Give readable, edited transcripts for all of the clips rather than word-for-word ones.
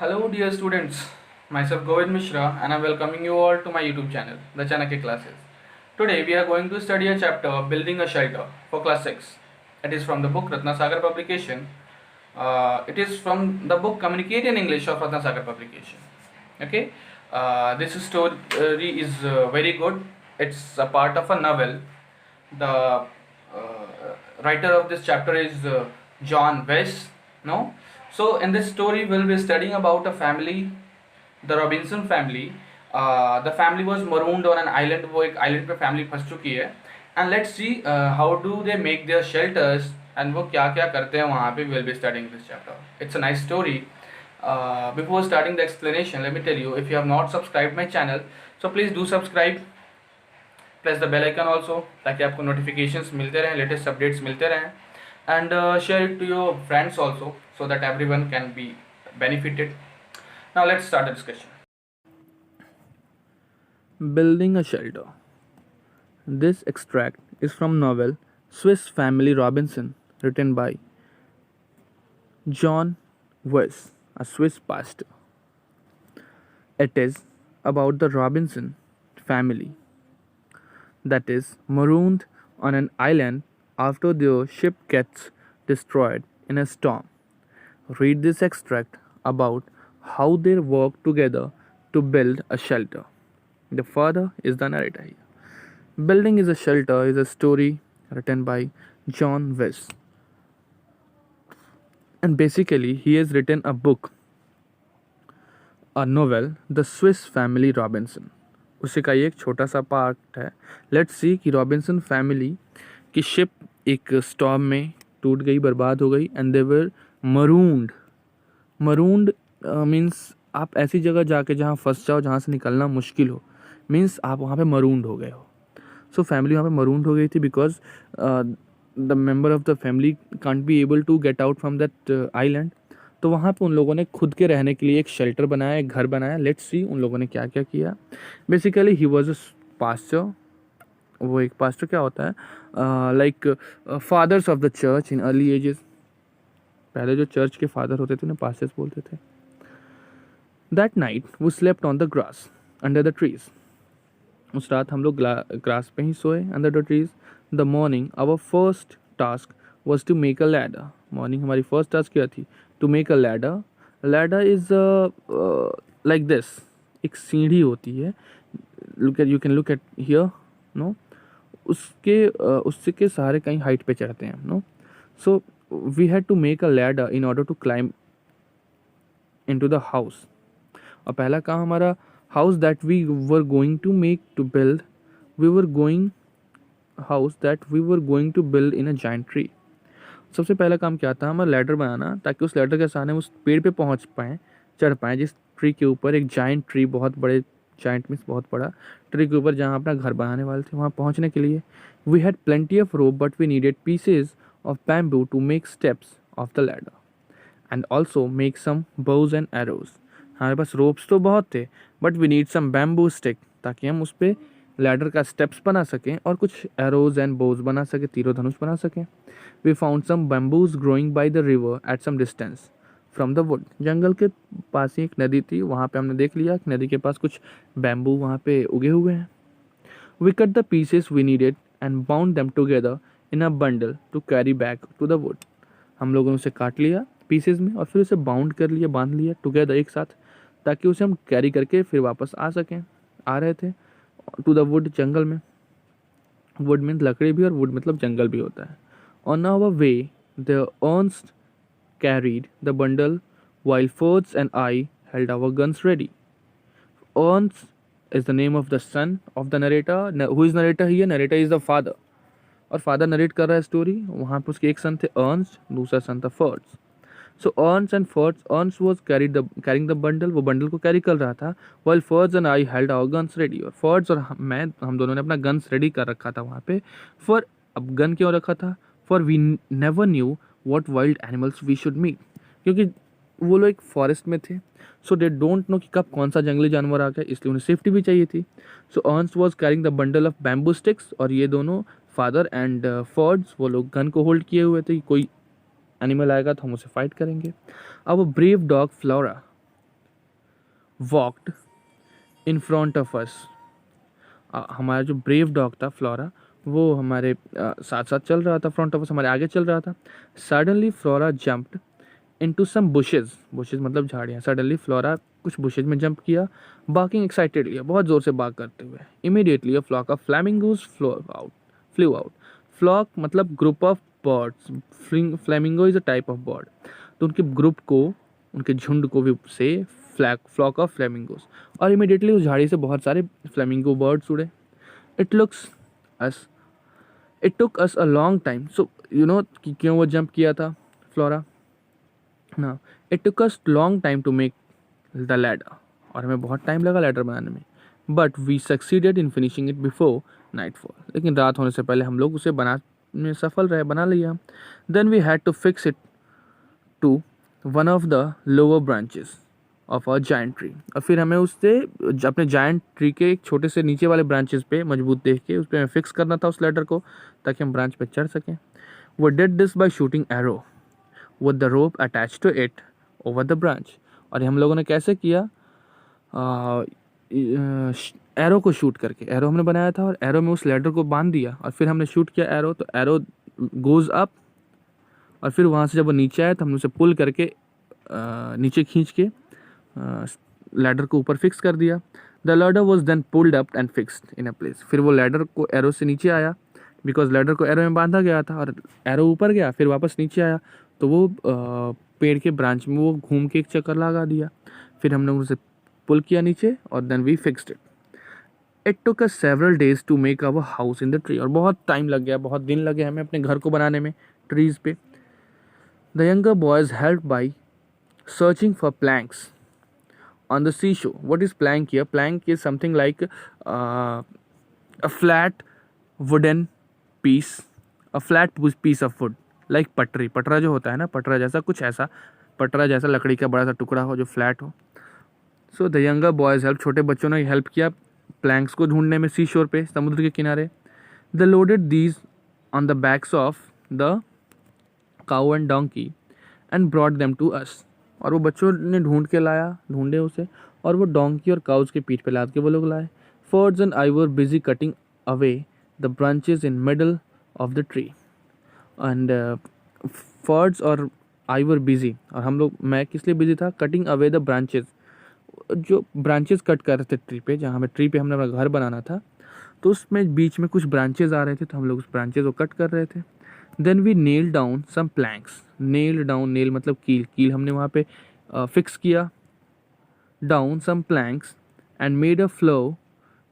Hello, dear students. Myself Govind Mishra, and I'm welcoming you all to my YouTube channel, The Chanakya Classes. Today, we are going to study a chapter Building a Shelter for Class 6. It is from the book Ratnasagar Publication. It is from the book Communicate in English of Ratnasagar Publication. Okay, this story is very good. It's a part of a novel. The writer of this chapter is John West. No, so in this story we'll be studying about a family, the Robinson family. The family was marooned on an island. वो एक island पे family फंस चुकी है. And let's see how do they make their shelters and वो क्या क्या करते हैं वहाँ पे. We'll be studying this chapter. It's a nice story. Before starting the explanation, let me tell you, if you have not subscribed my channel, so please do subscribe. Press the bell icon also, ताकि आपको notifications मिलते रहें, latest updates मिलते रहें. And share it to your friends also so that everyone can be benefited. Now let's start the discussion. Building a shelter. This extract is from novel Swiss Family Robinson, written by John West, a Swiss pastor. It is about the Robinson family that is marooned on an island after their ship gets destroyed in a storm. Read this extract about how they work together to build a shelter. The father is the narrator here. Building is a Shelter is a story written by John West. And basically, he has written a book, a novel, The Swiss Family Robinson. उसी का ये एक छोटा सा part है. Let's see कि Robinson family की ship एक स्टॉर्म में टूट गई, बर्बाद हो गई, and they were marooned. Marooned means आप ऐसी जगह जाके जहाँ फंस जाओ, जहाँ से निकलना मुश्किल हो, मीन्स आप वहाँ पे मरून्ड हो गए हो. सो फैमिली वहाँ पे मरून्ड हो गई थी because the member of the family can't be able to get out from that island. तो वहाँ पे उन लोगों ने खुद के रहने के लिए एक शेल्टर बनाया, एक घर बनाया. लेट्स सी उन लोगों ने क्या क्या किया. Basically he was a pastor. वो एक पास्टर क्या होता है, like fathers of the church in early ages. पहले जो चर्च के फादर होते थे उन्हें पास्टर्स बोलते थे. दैट नाइट वो slept on the grass under the trees. उस रात हम लोग ग्रास पे ही सोए, under the trees. The morning our first task was to make a ladder. Morning हमारी फर्स्ट टास्क क्या थी? To make a ladder. Ladder is like this. एक सीढ़ी होती है. You can look at here. No, उसके के सहारे कहीं हाइट पे चढ़ते हैं. No, so we had to make a ladder in order to climb into the house. और पहला काम हमारा, house that we were going to make to build, we were going to build in a giant tree. सबसे पहला काम क्या था? हमारा लैडर बनाना, ताकि उस लैडर के सहारे उस पेड़ पे पहुंच पाएँ, चढ़ पाएँ, जिस ट्री के ऊपर एक जाइंट ट्री, बहुत बड़े जाइंट मीन्स बहुत बड़ा ट्री के ऊपर जहाँ अपना घर बनाने वाले थे, वहाँ पहुँचने के लिए we had plenty of rope but we needed pieces of bamboo to make steps of the ladder and also make some bows and arrows. हमारे पास रोप्स तो बहुत थे, but we need some bamboo stick, ताकि हम उस पर ladder का स्टेप्स बना सकें और कुछ एरोज एंड बोज बना सकें, तीरों धनुष बना सकें. We found some bamboos growing by the river at some distance from the wood. जंगल के पास ही एक नदी थी, वहाँ पे हमने देख लिया कि नदी के पास कुछ बैम्बू वहाँ पे उगे हुए हैं. We cut the pieces we needed and bound them together in a bundle to carry back to the wood. हम लोगों ने उसे काट लिया पीसेज में और फिर उसे बाउंड कर लिया, बांध लिया टुगेदर, एक साथ, ताकि उसे हम कैरी करके फिर वापस आ रहे थे टू द वुड, जंगल में. वुड मीन्स लकड़ी भी और वुड मतलब जंगल भी होता है. On our way the Ernst carried the bundle while Fords and I held our guns ready. Ernst is the name of the son of the narrator. Who is narrator here? Narrator is the father, और father narrate कर रहा है story. वहाँ पे उसके एक सन थे Ernst, दूसरा सन था Fords. So Ernst and Fords, Ernst was carrying the bundle, वो बंडल को कैरी कर रहा था, while Fords and I held our guns ready. और फोर्ड्स और हम दोनों ने अपना गन्स रेडी कर रखा था वहाँ पे. फॉर, अब गन क्यों रखा था? For we never knew what wild animals we should meet. क्योंकि वो लोग एक फॉरेस्ट में थे, सो दे डोंट नो कि कब कौन सा जंगली जानवर आ गया, इसलिए उन्हें सेफ्टी भी चाहिए थी. सो अर्न्स was carrying the bundle of bamboo sticks, और ये दोनों फादर एंड फोर्ड्स, वो लोग गन को होल्ड किए हुए थे कि कोई एनिमल आएगा तो हम उसे फाइट करेंगे. अब brave dog flora walked in front of us. हमारा जो ब्रेव डॉग था फ्लोरा, वो हमारे साथ साथ चल रहा था, फ्रंट ऑफ अस हमारे आगे चल रहा था। Suddenly Flora jumped into some bushes, bushes मतलब झाड़ियाँ। सडनली फ्लोरा कुछ बुशेज में जंप किया, बार्किंग एक्साइटेडली, बहुत ज़ोर से बाग करते हुए। Immediately a flock of flamingos flew out. Flock मतलब group of birds, flamingo is a type of bird. तो उनके ग्रुप को, उनके झुंड को भी से फ्लॉक ऑफ फ्लैमिंगोज, और इमीडिएटली उस झाड़ी से बहुत सारे फ्लैमिंगो बर्ड्स उड़े। It looks us it took us a long time, so you know कि क्यों वो जंप किया था फ्लोरा ना। It took us long time to make the ladder, और हमें बहुत टाइम लगा लैडर बनाने में। But we succeeded in finishing it before nightfall, लेकिन रात होने से पहले हम लोग उसे बनाने सफल रहे, बना लिया। Then we had to fix it to one of the lower branches of a giant tree, और फिर हमें उससे अपने जायंट ट्री के एक छोटे से नीचे वाले ब्रांचेस पे मजबूत देख के उस पर हमें फिक्स करना था उस लैडर को, ताकि हम ब्रांच पे चढ़ सकें। वो did this by shooting arrow with the rope attach to it over the branch. और हम लोगों ने कैसे किया, एरो को शूट करके, एरो हमने बनाया था और एरो में उस लैडर को बांध दिया, और फिर हमने शूट किया एरो, तो एरो गोज अप, और फिर वहाँ से जब वो नीचे आया तो हमने उसे पुल करके नीचे खींच के लैडर को ऊपर फिक्स कर दिया। The ladder was then pulled up and fixed in a place. फिर वो लैडर को एरो से नीचे आया, बिकॉज लैडर को एरो में बांधा गया था, और एरो ऊपर गया फिर वापस नीचे आया, तो वो पेड़ के ब्रांच में वो घूम के एक चक्कर लगा दिया। फिर हमने उसे पुल किया नीचे, और then we fixed it. It took us several days to make our house in the tree, और बहुत टाइम लग गया, बहुत दिन लगे हमें अपने घर को बनाने में ट्रीज पे। The younger boys help by searching for planks on the seashore. What is plank here? Plank is something like a flat wooden piece, a flat piece of wood, like पटरी, पटरा जो होता है ना, पटरा जैसा कुछ ऐसा, पटरा जैसा लकड़ी का बड़ा सा टुकड़ा हो जो फ्लैट हो। So the younger boys help, छोटे बच्चों ने हेल्प किया प्लैंक्स को ढूंढने में सी शोर पे, समुद्र के किनारे। The loaded these on the backs of the cow and donkey and brought them to us, और वो बच्चों ने ढूंढे उसे, और वो डोंकी और काउज के पीठ पे लाद के वो लोग लाए। Fritz and I were busy cutting away the branches in middle of the tree, and Fritz और आई वर बिजी, और हम लोग, मैं किस लिए बिजी था, कटिंग अवे द ब्रांचेस, जो ब्रांचेस कट कर रहे थे ट्री पे, जहाँ ट्री पे हमने अपना घर बनाना था, तो उसमें बीच में कुछ ब्रांचेस आ रहे थे, तो हम लोग उस ब्रांचेस को कट कर रहे थे। Then we nail down some planks, nail down, nail मतलब कील, कील हमने वहाँ पे फिक्स किया, down some planks and made a floor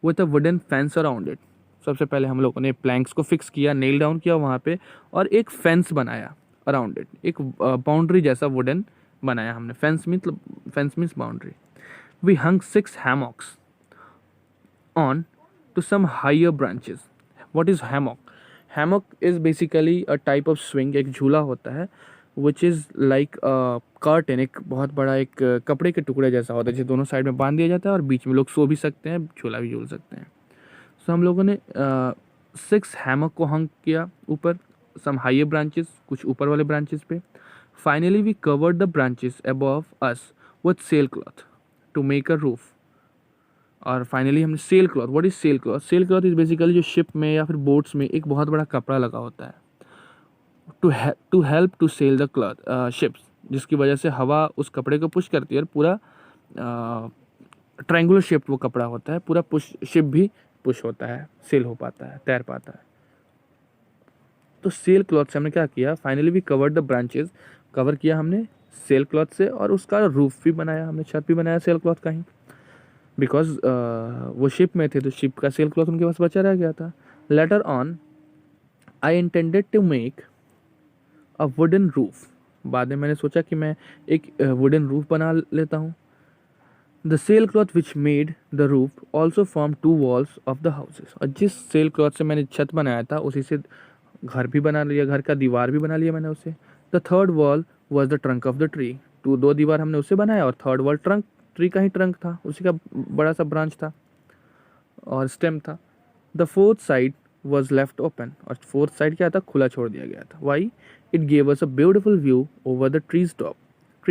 with a wooden fence around it. सबसे पहले हम लोगों ने प्लैंक्स को फिक्स किया, नेल डाउन किया वहाँ पे, और एक फेंस बनाया अराउंड इट, एक बाउंड्री जैसा वुडन बनाया हमने, fence means boundary. We hung 6 hammocks on to some higher branches. What is hammock? Hammock is basically a type of swing, एक झूला होता है, which is like a curtain, एक बहुत बड़ा एक कपड़े के टुकड़े जैसा होता है, जिसे दोनों साइड में बांध दिया जाता है और बीच में लोग सो भी सकते हैं, झूला भी झूल सकते हैं। सो हम लोगों ने 6 हैमक को हंग किया ऊपर, सम हाइयर ब्रांचेस, कुछ ऊपर वाले ब्रांचेस पे। Finally we covered the branches above us with sail cloth to make a roof, और फाइनली हमने sail cloth, what is sail cloth? Sail cloth is basically जो शिप में या फिर बोट्स में एक बहुत बड़ा कपड़ा लगा होता है, to help to sail the cloth ships, जिसकी वजह से हवा उस कपड़े को पुश करती है और पूरा ट्रायंगुलर शेप वो कपड़ा होता है, पूरा पुश, शिप भी पुश होता है, सेल हो पाता है, तैर पाता है। तो सेल क्लॉथ से हमने क्या किया, finally we covered the branches, cover किया हमने सेल क्लॉथ से, और उसका रूफ भी बनाया हमने, छत भी बनाया सेल क्लॉथ का ही, बिकॉज वो शिप में थे तो शिप का सेल क्लॉथ उनके पास बचा रह गया था। Later on I intended to make a wooden roof, बाद में मैंने सोचा कि मैं एक वुडन रूफ बना लेता हूँ। The sail cloth which made the roof also form 2 walls of the houses, और जिस सेल क्लॉथ से मैंने छत बनाया था उसी से घर भी बना लिया, घर का दीवार भी बना लिया मैंने उसे। The third wall was the trunk of the tree, 2 दीवार हमने उसे बनाया, और थर्ड वॉल ट्रंक, ट्री का ही ट्रंक था, उसी का बड़ा सा ब्रांच था और स्टेम था। The fourth side was left open, और फोर्थ साइड क्या था, खुला छोड़ दिया गया था। Why? It gave us a beautiful view over the tree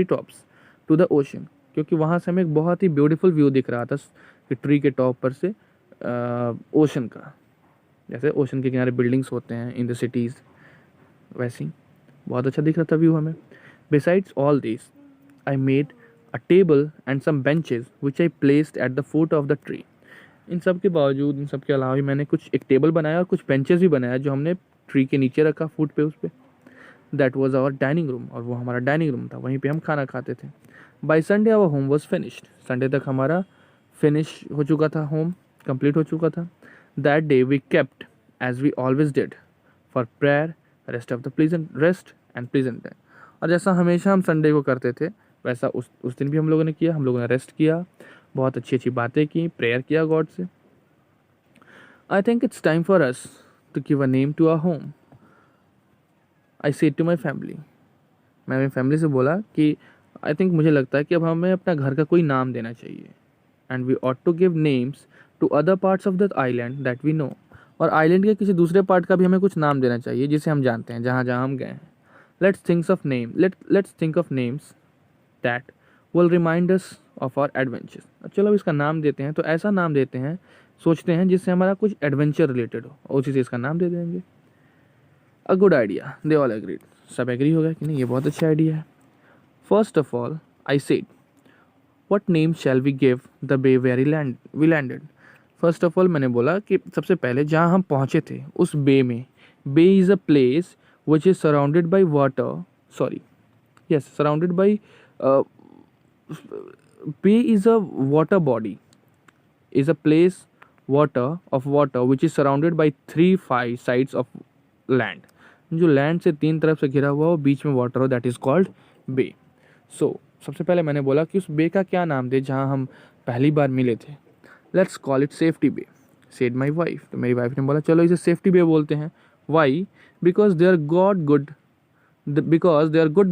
tops to the ocean, क्योंकि वहाँ से हमें एक बहुत ही ब्यूटीफुल व्यू दिख रहा था कि ट्री के टॉप पर से ओशन का, जैसे ओशन के किनारे बिल्डिंग्स होते हैं इन द सिटीज़, वैसे ही बहुत अच्छा दिख रहा था व्यू हमें. Besides all this I made a table and some benches which I placed at the foot of the tree. इन सब के बावजूद, इन सब के अलावा भी मैंने कुछ एक टेबल बनाया और कुछ बेंचेस भी बनाया जो हमने ट्री के नीचे रखा, फुट पे, उस पर. That was our dining room, और वो हमारा डाइनिंग रूम था, वहीं पे हम खाना खाते थे. By Sunday our home was finished. Sunday तक हमारा फिनिश हो चुका था, होम कंप्लीट हो चुका था. That day we kept as we always did for prayer, rest of the pleasant rest and pleasant day. और जैसा हमेशा हम संडे को करते थे वैसा उस दिन भी हम लोगों ने किया. हम लोगों ने रेस्ट किया, बहुत अच्छी अच्छी बातें की, प्रेयर किया गॉड से. I think it's time for us to give a name to our home. I said to my family. मैं अपनी फैमिली से बोला कि आई थिंक, मुझे लगता है कि अब हमें अपना घर का कोई नाम देना चाहिए. And we ought to give names to other parts of that island that we know. और आइलैंड के किसी दूसरे पार्ट का भी हमें कुछ नाम देना चाहिए जिसे हम जानते हैं, जहाँ जहाँ हम गए हैं. Let's think of names that will remind us of our adventures. चलो अब इसका नाम देते हैं, तो ऐसा नाम देते हैं, सोचते हैं जिससे हमारा कुछ एडवेंचर रिलेटेड हो, और उसी से इसका नाम दे देंगे. A good idea, they all agreed. सब एग्री हो गया कि नहीं, ये बहुत अच्छा आइडिया है. First of all I said, what name shall we give the bay where we landed. First of all मैंने बोला कि सबसे पहले जहाँ हम पहुँचे थे उस बे में, bay is a place which is surrounded by water, surrounded by, bay is a water body, is a place water which is surrounded by 3-5 sides of land. जो लैंड से 3 तरफ से घिरा हुआ हो, बीच में वाटर हो, दैट इज कॉल्ड बे. सो सबसे पहले मैंने बोला कि उस बे का क्या नाम दे जहाँ हम पहली बार मिले थे. Let's call it safety bay, said my wife. तो मेरी वाइफ ने बोला चलो इसे सेफ्टी बे बोलते हैं. Why? Because there good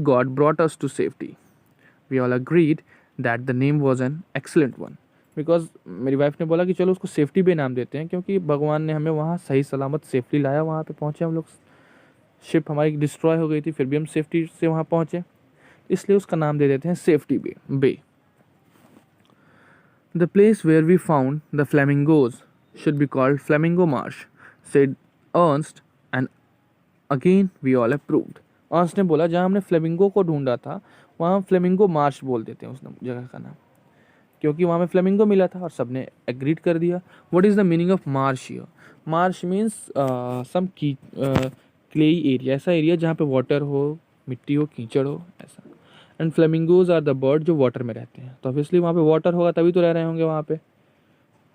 God brought us to safety. We all agreed that the name was an excellent one. Because मेरी wife ने बोला कि चलो उसको सेफ्टी बे नाम देते हैं, क्योंकि भगवान ने हमें वहाँ सही सलामत सेफली लाया. वहाँ पे पहुँचे हम लोग, शिप हमारी डिस्ट्रॉय हो गई थी, फिर भी हम सेफ्टी से वहाँ पहुँचे, इसलिए उसका नाम दे देते हैं safety bay. The place where we found the flamingos should be called flamingo marsh, said Ernst, and again we all approved. Ernst ने बोला जहाँ हमने फ्लेमिंगो को ढूंढा था वहाँ हम फ्लेमिंगो मार्श बोल देते हैं उस जगह का नाम, क्योंकि वहाँ में फ्लेमिंगो मिला था और सबने एग्रीड कर दिया. What is the meaning of marsh here? Marsh means some clayey area, ऐसा एरिया जहाँ पे वाटर हो, मिट्टी हो, कीचड़ हो, ऐसा. And flamingos are the bird जो वाटर में रहते हैं, तो ऑब्वियसली वहाँ पे वाटर होगा तभी तो रह रहे होंगे वहाँ पे,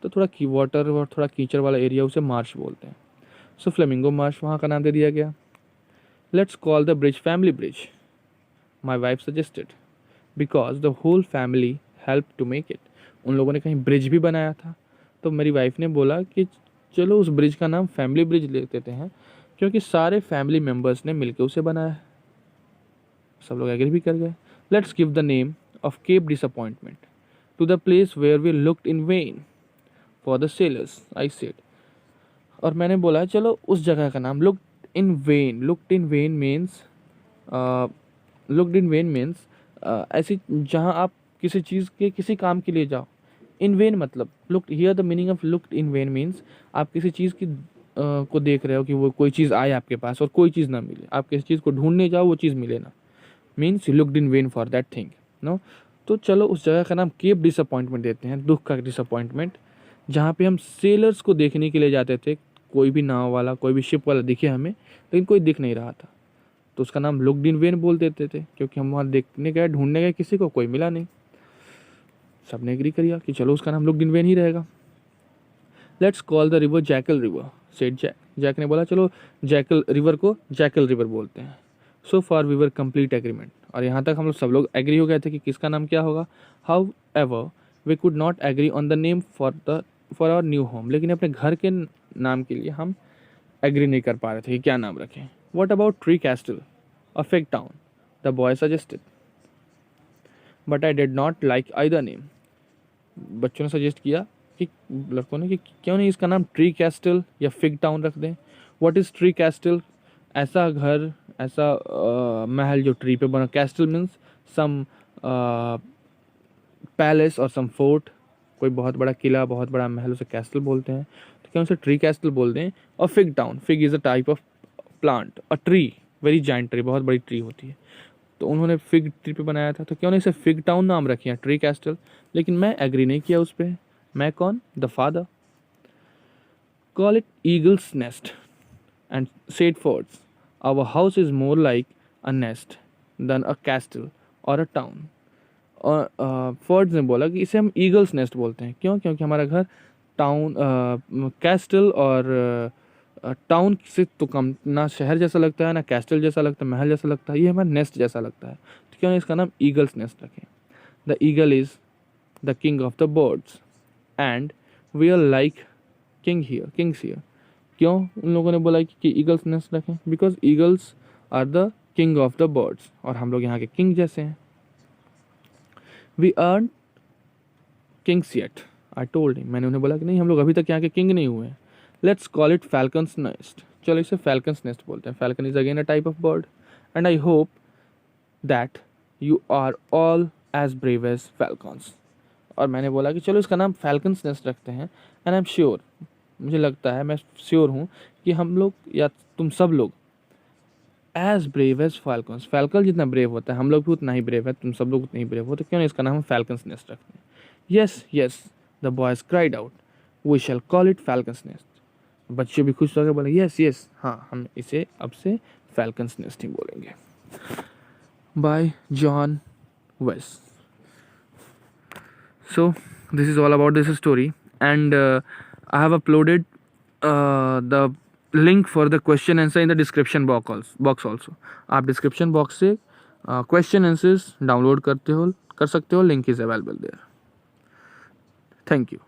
तो थोड़ा वाटर और थोड़ा कीचड़ वाला एरिया उसे मार्श बोलते हैं. सो फ्लेमिंगो मार्श वहाँ का नाम दे दिया गया. Let's call the bridge family bridge, my wife suggested, because the whole family help to make it. उन लोगों ने कहीं ब्रिज भी बनाया था, तो मेरी वाइफ ने बोला कि चलो उस ब्रिज का नाम फैमिली ब्रिज ले देते हैं, क्योंकि सारे फैमिली मेम्बर्स ने मिलकर उसे बनाया है. सब लोग एग्री भी कर गए. Let's give the name of Cape Disappointment to the place where we looked in vain for the sailors, I said. और मैंने बोला चलो उस जगह का नाम लुक्ड इन वेन मीन्स ऐसी जहाँ आप किसी चीज़ के किसी काम के लिए जाओ. इन वेन मतलब look, here the meaning of looked in when means आप किसी चीज़ की को देख रहे हो कि वो कोई चीज़ आए आपके पास और कोई चीज़ ना मिले, आप किसी चीज़ को ढूंढने जाओ वो चीज़ मिले ना, means you looked in vain for that thing, no. तो चलो उस जगह का नाम केप डिसअपॉइंटमेंट देते हैं, दुख का डिसअपॉइंटमेंट, जहाँ पे हम सेलर्स को देखने के लिए जाते थे. कोई भी नाव वाला, कोई भी शिप वाला दिखे हमें, लेकिन कोई दिख नहीं रहा था, तो उसका नाम लुक्ड इन वेन बोल देते थे, क्योंकि हम वहाँ देखने गए, ढूंढने गए किसी को, कोई मिला नहीं. सबने एग्री किया कि चलो उसका नाम लुक्ड इन वेन ही रहेगा. Let's call the river Jackal River, said Jack. Jack ने बोला चलो जैकल रिवर को जैकल रिवर बोलते हैं. So far we were complete agreement. और यहाँ तक हम लोग सब लोग एग्री हो गए थे कि किसका नाम क्या होगा. However we could not agree on the name for our new home. लेकिन अपने घर के नाम के लिए हम एग्री नहीं कर पा रहे थे कि क्या नाम रखें. What about tree castle, a fake town, the boy suggested, but I did not like either name. बच्चों ने सजेस्ट किया कि लड़कों ने कि क्यों नहीं इसका नाम ट्री कैस्टल या फिग टाउन रख दें. What is tree castle? ऐसा घर, ऐसा महल जो ट्री पे बना. कैस्टल मीन्स सम पैलेस और सम फोर्ट, कोई बहुत बड़ा किला, बहुत बड़ा महल, उसे कैस्टल बोलते हैं, तो क्या उसे ट्री कैस्टल बोलते हैं। और fig town, fig is a type of plant, a tree, very giant tree, बहुत बड़ी ट्री होती है, तो उन्होंने फिग ट्री पे बनाया था, तो क्यों नहीं इसे फिग टाउन नाम रखे हैं, ट्री कैस्टल। लेकिन मैं एग्री नहीं किया उस पर। मैं कौन? The father. Call it eagle's nest and said Fords, our house is more like a nest than a castle or a town. और फोर्ड्स ने बोला कि इसे हम ईगल्स नेस्ट बोलते हैं। क्यों? क्योंकि हमारा घर टाउन, कैस्टल और टाउन से तो कम, ना शहर जैसा लगता है, ना कैस्टल जैसा लगता है, महल जैसा लगता है, ये हमारा नेस्ट जैसा लगता है, तो क्यों नहीं इसका नाम ईगल्स नेस्ट रखें। The eagle is the king of the birds and we are like kings here. क्यों उन लोगों ने बोला कि ईगल्स नेस्ट रखें? Because eagles are the king of the birds, और हम लोग यहाँ के किंग जैसे हैं। We aren't kings yet, I told him, मैंने उन्हें बोला कि नहीं, हम लोग अभी तक यहाँ के किंग नहीं हुए हैं। Let's call it falcons Nest, चलो इसे फैल्कन्स नेस्ट बोलते हैं। Falcon is again a type of bird and I hope that you are all as brave as falcons. और मैंने बोला कि चलो इसका नाम फैल्कन्स नेस्ट रखते हैं, एंड आई एम श्योर, मुझे लगता है, मैं श्योर हूँ कि हम लोग या तुम सब लोग as brave as falcons, falcon जितना ब्रेव होता है हम लोग भी उतना ही ब्रेव है, तुम सब लोग उतने ही ब्रेव हो, तो क्यों नहीं इसका नाम हम फैल्कन्स नेस्ट रखते हैं। Yes yes, the boys cried out, we shall call it falcons nest. बच्चे भी खुश होकर बोले यस यस, हाँ हम इसे अब से फैल्कन्स नेस्ट ही बोलेंगे। By John West. So this is all about this story, and I have uploaded the link for the question answer in the description box also. आप description box से question answers download कर सकते हो, link is available there. Thank you.